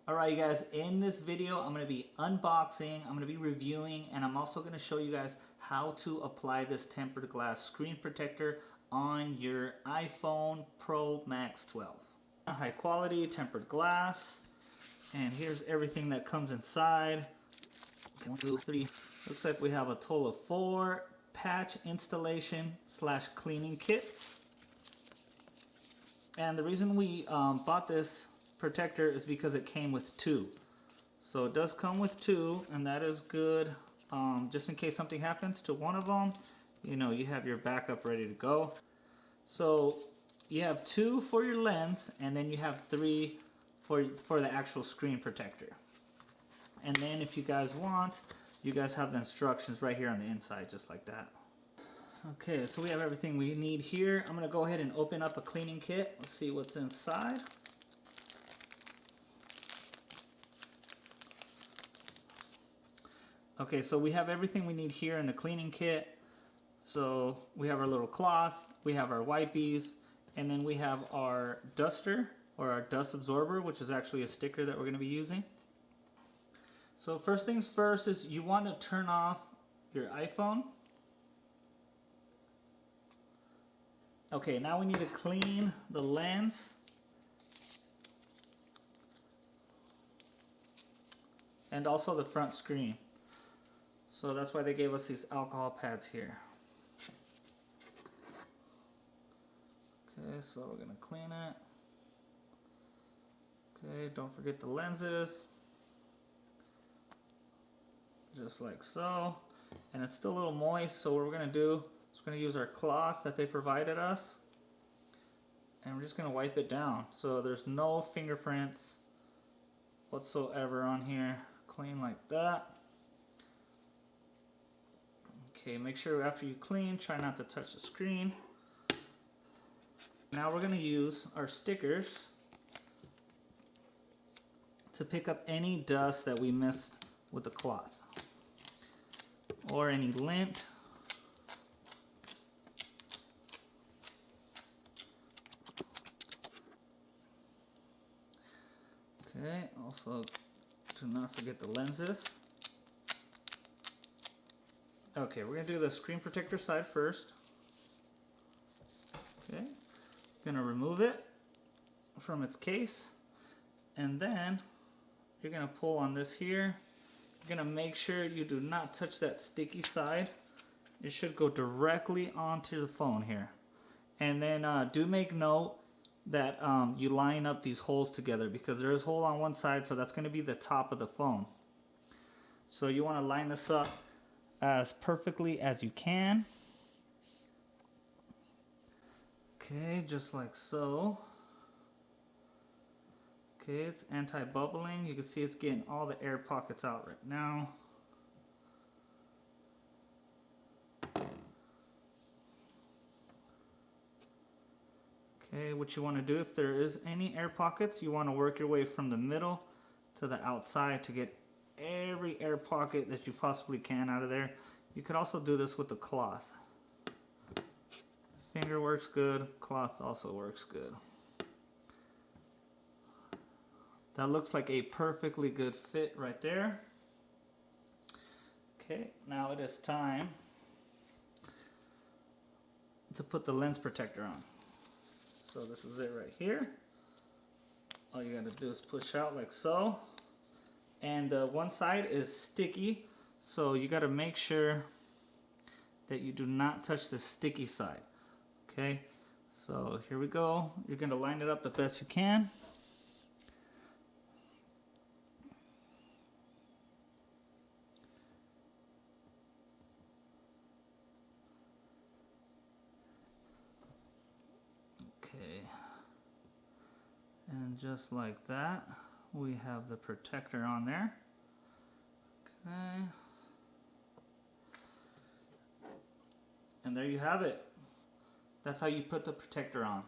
Alright you guys, in this video I'm going to be unboxing, I'm going to be reviewing, and I'm also going to show you guys how to apply this tempered glass screen protector on your iPhone Pro Max 12. High quality tempered glass, and here's everything that comes inside. Okay, 1, 2, 3. Looks like we have a total of 4 patch installation / cleaning kits. And the reason we bought this protector is because it came with 2. So it does come with 2, and that is good. Just in case something happens to one of them, you know, you have your backup ready to go. So you have 2 for your lens, and then you have 3 for the actual screen protector. And then if you guys want, you guys have the instructions right here on the inside, just like that. Okay, so we have everything we need here. I'm gonna go ahead and open up a cleaning kit. Let's see what's inside. Okay, so we have everything we need here in the cleaning kit. So we have our little cloth, we have our wipies, and then we have our duster, or our dust absorber, which is actually a sticker that we're gonna be using. So first things first is you want to turn off your iPhone. Okay, now we need to clean the lens. And also the front screen. So that's why they gave us these alcohol pads here. Okay, so we're gonna clean it. Okay, don't forget the lenses. Just like so. And it's still a little moist, so what we're gonna do is we're gonna use our cloth that they provided us. And we're just gonna wipe it down. So there's no fingerprints whatsoever on here. Clean like that. Okay, make sure after you clean, try not to touch the screen. Now we're gonna use our stickers to pick up any dust that we missed with the cloth, or any lint. Okay, also do not forget the lenses. Okay, we're gonna do the screen protector side first. Okay, gonna remove it from its case, and then you're gonna pull on this here. You're gonna make sure you do not touch that sticky side. It should go directly onto the phone here. And then do make note that you line up these holes together, because there is a hole on one side, so that's gonna be the top of the phone. So you wanna line this up as perfectly as you can. Okay, just like so. Okay, it's anti-bubbling. You can see it's getting all the air pockets out right now. Okay, what you want to do, if there is any air pockets, you want to work your way from the middle to the outside to get every air pocket that you possibly can out of there. You could also do this with the cloth. Finger works good, cloth also works good. That looks like a perfectly good fit right there. Okay, now it is time to put the lens protector on. So this is it right here. All you gotta do is push out like so. And one side is sticky, so you gotta make sure that you do not touch the sticky side. Okay, so here we go. You're gonna line it up the best you can. Okay, and just like that, we have the protector on there. Okay, and there you have it. That's how you put the protector on.